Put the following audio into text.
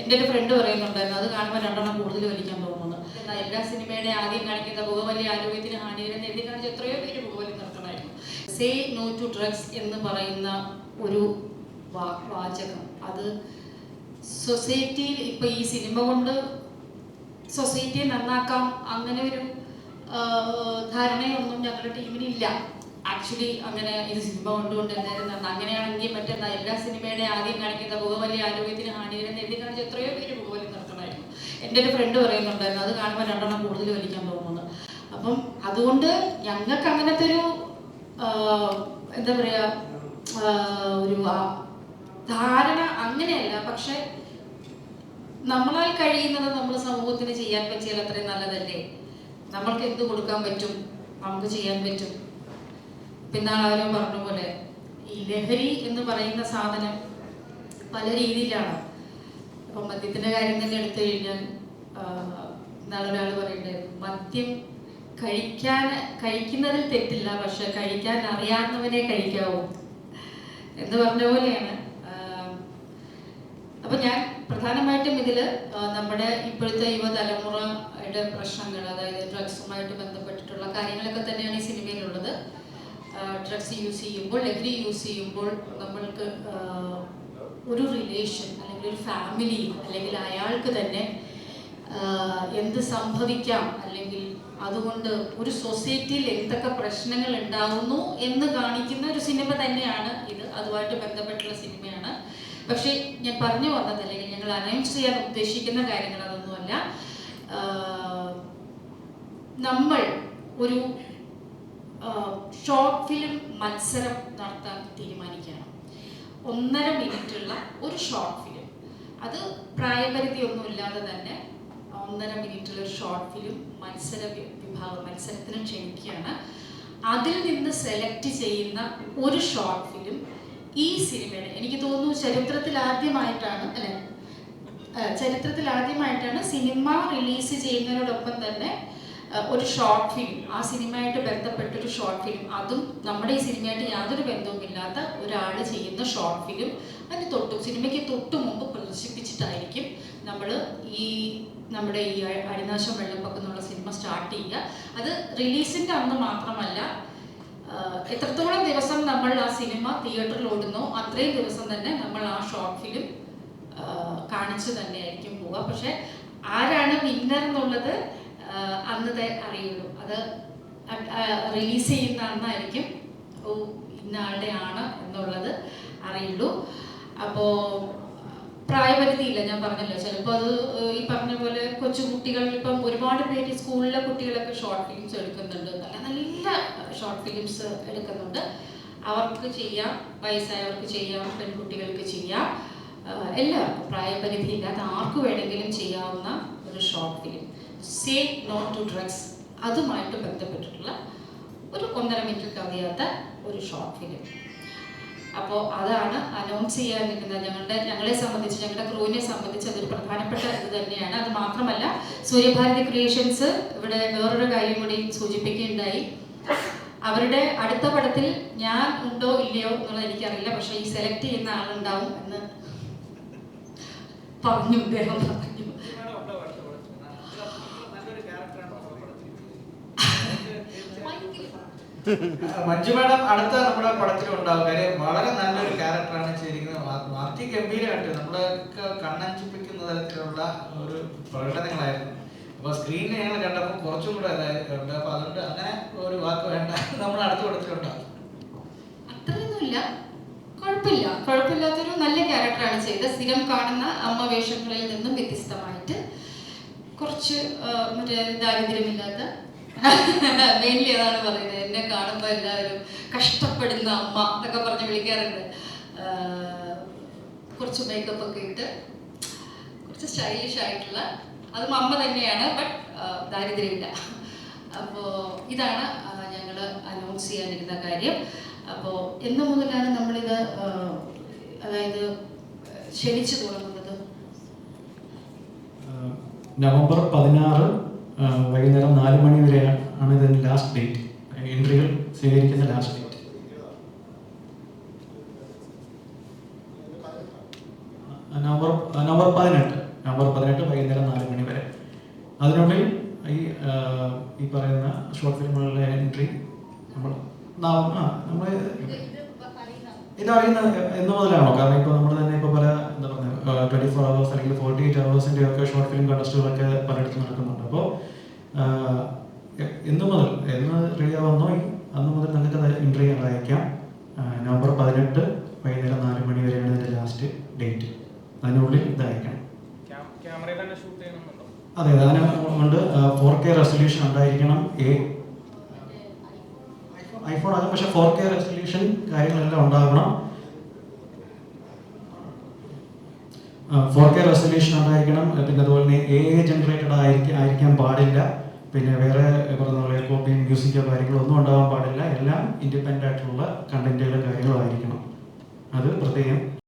എൻ്റെ ഒരു ഫ്രണ്ട് പറയുന്നുണ്ടായിരുന്നു, അത് കാണുമ്പോൾ രണ്ടെണ്ണം കൂടുതൽ വലിക്കാൻ തോന്നുന്നു. എല്ലാ സിനിമയുടെ ആദ്യം കാണിക്കുന്ന പുകവലി ആരോഗ്യത്തിന് ഹാനികരെന്ന് എഴുതി കാണിച്ച എത്രയോ പേര് പുകവലി നിർത്തണമായിരുന്നു. സേ നോ ടു ഡ്രഗ്സ് എന്ന് പറയുന്ന ഒരു വാചകം, അത് സൊസൈറ്റിയിൽ ഇപ്പോൾ ഈ സിനിമ കൊണ്ട് സൊസൈറ്റിയെ നന്നാക്കാം അങ്ങനെ ഒരു ധാരണയൊന്നും ഞങ്ങളുടെ ടീമിനില്ല. ആക്ച്വലി അങ്ങനെ ഇത് സിനിമ കൊണ്ടുകൊണ്ട് എന്തായാലും നന്നാ, അങ്ങനെയാണെങ്കിൽ മറ്റെന്താ എല്ലാ സിനിമയുടെ ആദ്യം കാണിക്കുന്ന പുകവലി ആരോഗ്യത്തിന് ഹാനികരെന്ന് എഴുതി കാണിച്ച എത്രയോ പേര് പുകവലി നിർത്തണമായിരുന്നു. എൻ്റെ ഒരു ഫ്രണ്ട് പറയുന്നുണ്ടായിരുന്നു, അത് കാണുമ്പോൾ രണ്ടെണ്ണം കൂടുതൽ വലിക്കാൻ തോന്നുന്നു. അപ്പം അതുകൊണ്ട് ഞങ്ങൾക്ക് അങ്ങനത്തെ ഒരു എന്താ പറയുക ഒരു ധാരണ അങ്ങനെയല്ല. പക്ഷെ നമ്മളാൽ കഴിയുന്നത് നമ്മൾ സമൂഹത്തിന് ചെയ്യാൻ പറ്റിയാൽ അത്രയും നല്ലതല്ലേ. നമ്മൾക്ക് എന്ത് കൊടുക്കാൻ പറ്റും, നമുക്ക് ചെയ്യാൻ പറ്റും. പിന്നെ ആരും പറഞ്ഞ പോലെ ഈ ലഹരി എന്ന് പറയുന്ന സാധനം പല രീതിയിലാണ്. ഇപ്പം മദ്യത്തിൻ്റെ കാര്യം തന്നെ എടുത്തു കഴിഞ്ഞാൽ ഒരാൾ പറയണ്ടായിരുന്നു, മദ്യം കഴിക്കുന്നതിൽ തെറ്റില്ല, പക്ഷെ കഴിക്കാൻ അറിയാവുന്നവനെ കഴിക്കാവൂ എന്ന് പറഞ്ഞ പോലെയാണ്. അപ്പം ഞാൻ പ്രധാനമായിട്ടും ഇതിൽ നമ്മുടെ ഇപ്പോഴത്തെ യുവതലമുറയുടെ പ്രശ്നങ്ങൾ, അതായത് ഡ്രഗ്സുമായിട്ട് ബന്ധപ്പെട്ടിട്ടുള്ള കാര്യങ്ങളൊക്കെ തന്നെയാണ് ഈ സിനിമയിലുള്ളത്. ഡ്രഗ്സ് യൂസ് ചെയ്യുമ്പോൾ, ലഹരി യൂസ് ചെയ്യുമ്പോൾ നമ്മൾക്ക് ഒരു റിലേഷൻ അല്ലെങ്കിൽ ഒരു ഫാമിലി അല്ലെങ്കിൽ അയാൾക്ക് തന്നെ എന്ത് സംഭവിക്കാം, അല്ലെങ്കിൽ അതുകൊണ്ട് ഒരു സൊസൈറ്റിയിൽ എന്തൊക്കെ പ്രശ്നങ്ങൾ ഉണ്ടാവുന്നു എന്ന് കാണിക്കുന്ന ഒരു സിനിമ തന്നെയാണ് ഇത്. അതുമായിട്ട് ബന്ധപ്പെട്ടുള്ള സിനിമയാണ്. പക്ഷേ ഞാൻ പറഞ്ഞു വന്നത്, അല്ലെങ്കിൽ ഞങ്ങൾ അനൗൺസ് ചെയ്യാൻ ഉദ്ദേശിക്കുന്ന കാര്യങ്ങൾ അതൊന്നുമല്ല. നമ്മൾ ഒരു ഷോർട്ട് ഫിലിം മത്സരം നടത്താൻ തീരുമാനിക്കുകയാണ്. 1.5 മിനിറ്റുള്ള ഒരു ഷോർട്ട് ഫിലിം, അത് പ്രായപരിധിയൊന്നുമില്ലാതെ തന്നെ 1.5 മിനിറ്റുള്ള ഒരു ഷോർട്ട് ഫിലിം മത്സരത്തിന് ക്ഷണിക്കുകയാണ്. അതിൽ നിന്ന് സെലക്ട് ചെയ്യുന്ന ഒരു ഷോർട്ട് ഫിലിം ഈ സിനിമയുടെ, എനിക്ക് തോന്നുന്നു ചരിത്രത്തിൽ ആദ്യമായിട്ടാണ് സിനിമ റിലീസ് ചെയ്യുന്നതിനോടൊപ്പം തന്നെ ഒരു ഷോർട്ട് ഫിലിം, ആ സിനിമയായിട്ട് ബന്ധപ്പെട്ടൊരു ഷോർട്ട് ഫിലിം, അതും നമ്മുടെ ഈ സിനിമയായിട്ട് യാതൊരു ബന്ധവുമില്ലാത്ത ഒരാൾ ചെയ്യുന്ന ഷോർട്ട് ഫിലിം, അതിന് സിനിമയ്ക്ക് തൊട്ട് മുമ്പ് പ്രദർശിപ്പിച്ചിട്ടായിരിക്കും നമ്മൾ നമ്മുടെ ഈ അടിനാശം വെള്ളപ്പൊക്കം എന്നുള്ള സിനിമ സ്റ്റാർട്ട് ചെയ്യുക. അത് റിലീസിൻ്റെ അന്ന് മാത്രമല്ല, എത്രത്തോളം ദിവസം നമ്മൾ ആ സിനിമ തിയേറ്ററിൽ ഓടുന്നോ അത്രയും ദിവസം തന്നെ നമ്മൾ ആ ഷോർട്ട് ഫിലിം കാണിച്ചു തന്നെയായിരിക്കും പോവുക. പക്ഷെ ആരാണ് വിന്നർ എന്നുള്ളത് അന്നത്തെ അറിയുള്ളൂ. അത് റിലീസ് ചെയ്യുന്ന അന്നായിരിക്കും ഇന്ന ആളുടെ ആണ് എന്നുള്ളത് അറിയുള്ളൂ. അപ്പോൾ പ്രായപരിധിയില്ല, ഞാൻ പറഞ്ഞല്ലോ. ചിലപ്പോൾ അത് ഈ പറഞ്ഞ പോലെ കൊച്ചുകുട്ടികൾ, ഇപ്പം ഒരുപാട് പേര് സ്കൂളിലെ കുട്ടികളൊക്കെ ഷോർട്ട് ഫിലിംസ് എടുക്കുന്നുണ്ട്, നല്ല നല്ല ഷോർട്ട് ഫിലിംസ് എടുക്കുന്നുണ്ട്. അവർക്ക് ചെയ്യാം, വയസ്സായവർക്ക് ചെയ്യാം, പെൺകുട്ടികൾക്ക് ചെയ്യാം, എല്ലാവർക്കും പ്രായപരിധി ഇല്ലാത്ത ആർക്ക് വേണമെങ്കിലും ചെയ്യാവുന്ന ഒരു short film, say no to drugs, അതുമായിട്ട് ബന്ധപ്പെട്ടിട്ടുള്ള ഒരു 1.5 മിനിറ്റ് കവിയാത്ത ഒരു ഷോർട്ട് ഫിലിം. അപ്പോൾ അതാണ് അനൗൺസ് ചെയ്യാൻ നിൽക്കുന്നത്. ഞങ്ങളെ സംബന്ധിച്ച്, ഞങ്ങളുടെ ക്രൂവിനെ സംബന്ധിച്ച് അതൊരു പ്രധാനപ്പെട്ട ഇത് തന്നെയാണ്. അത് മാത്രമല്ല, സൂര്യഭാരതി ക്രിയേഷൻസ് ഇവിടെ വേറൊരു കാര്യം കൂടി സൂചിപ്പിക്കുകയുണ്ടായി. അവരുടെ അടുത്ത പടത്തിൽ ഞാൻ ഉണ്ടോ ഇല്ലയോ എന്നുള്ളത് എനിക്കറിയില്ല, പക്ഷെ ഈ സെലക്ട് ചെയ്യുന്ന ആളുണ്ടാവും എന്ന് പറഞ്ഞു, അദ്ദേഹം പറഞ്ഞു. മഞ്ജു മാഡം അടുത്ത നമ്മുടെ പടത്തിലുണ്ടാവും. കാര്യം വളരെ നല്ലൊരു ക്യാരക്ടറാണ് ചെയ്തിരിക്കുന്നത്. അതിഗംഭീരമായിട്ട് നമ്മളൊക്കെ കണ്ണഞ്ചിപ്പിക്കുന്ന തരത്തിലുള്ള ഒരു പ്രകടനങ്ങളായിരുന്നു. അപ്പോൾ സ്ക്രീനിൽ ഞങ്ങൾ കണ്ടപ്പോൾ കുറച്ചും കൂടെ ഉണ്ട്. അപ്പോൾ അതുകൊണ്ട് അങ്ങനെ ഒരു വാക്ക് വേണ്ട, നമ്മൾ അടുത്ത പടത്തിലുണ്ടാവും. അത്രയൊന്നുമില്ല, കുഴപ്പമില്ലാത്തൊരു നല്ല ക്യാരക്ടറാണ് ചെയ്തത്. സ്ഥിരം കാണുന്ന അമ്മ വേഷങ്ങളിൽ നിന്നും വ്യത്യസ്തമായിട്ട് കുറച്ച് മറ്റേ ദാരിദ്ര്യമില്ലാത്ത, മെയിൻലി അതാണ് പറയുന്നത്. എന്നെ കാണുമ്പോൾ എല്ലാവരും കഷ്ടപ്പെടുന്ന അമ്മ എന്നൊക്കെ പറഞ്ഞ് വിളിക്കാറുണ്ട്. കുറച്ച് മേക്കപ്പ് ഒക്കെ ഇട്ട് കുറച്ച് സ്റ്റൈലിഷ് ആയിട്ടുള്ള, അതും അമ്മ തന്നെയാണ്, ബട്ട് ദാരിദ്ര്യമില്ല. അപ്പോൾ ഇതാണ് ഞങ്ങൾ അനൗൺസ് ചെയ്യാനിരുന്ന കാര്യം. അപ്പോൾ എന്ന് മുതലാണ് നമ്മളിത് അതായത് ക്ഷണിച്ചു തുടങ്ങുന്നത്? നവംബർ 16 വൈകുന്നേരം 4 മണി വരെ ആണ് ഇതിൻ്റെ ലാസ്റ്റ് ഡേറ്റ്, എൻട്രികൾ സ്വീകരിക്കുന്ന ലാസ്റ്റ് ഡേറ്റ്. നവംബർ 18 നവംബർ 18 വൈകുന്നേരം 4 മണി വരെ. അതിനുള്ളിൽ ഈ പറയുന്ന ഷോർട്ട് ഫിലിമുകളുടെ എൻട്രി നമ്മൾ ഇതറിയുന്നത് എന്ന് മുതലാണോ? കാരണം ഇപ്പോൾ നമ്മൾ തന്നെ ഇപ്പോൾ പല എന്താ പറയുക 24 hours അല്ലെങ്കിൽ 48 hours ഒക്കെ ഷോർട്ട് ഫിലിം കണ്ടസ്റ്റുകളൊക്കെ പലയിടത്തും നടക്കുന്നുണ്ട്. അപ്പോൾ എന്ന് റിലീസ് ആവുന്നോ അന്ന് മുതൽ നിങ്ങൾക്ക് എൻട്രി അയക്കാം. നവംബർ 18 വൈകുന്നേരം 4 മണി വരെയാണ് ഇതിൻ്റെ ലാസ്റ്റ് ഡേറ്റ്. അതിനുള്ളിൽ ഇത് അയക്കണം. അതെ, അതിനുകൊണ്ട് 4K റെസൊല്യൂഷൻ ഉണ്ടായിരിക്കണം. ഐഫോൺ ആകും, പക്ഷെ 4K റെസൊല്യൂഷൻ കാര്യങ്ങളെല്ലാം ഉണ്ടാകണം. 4K റെസൊല്യൂഷൻ ഉണ്ടായിരിക്കണം. പിന്നെ അതുപോലെ തന്നെ AI ജനറേറ്റഡ് ആയിരിക്കാൻ പാടില്ല. പിന്നെ വേറെ പറഞ്ഞ പോലെ കോപ്പിയും മ്യൂസിക്കോ കാര്യങ്ങളോ ഒന്നും ഉണ്ടാകാൻ പാടില്ല. എല്ലാം ഇൻഡിപെൻഡൻ്റ് ആയിട്ടുള്ള കണ്ടന്റുകളും കാര്യങ്ങളും ആയിരിക്കണം. അത് പ്രത്യേകം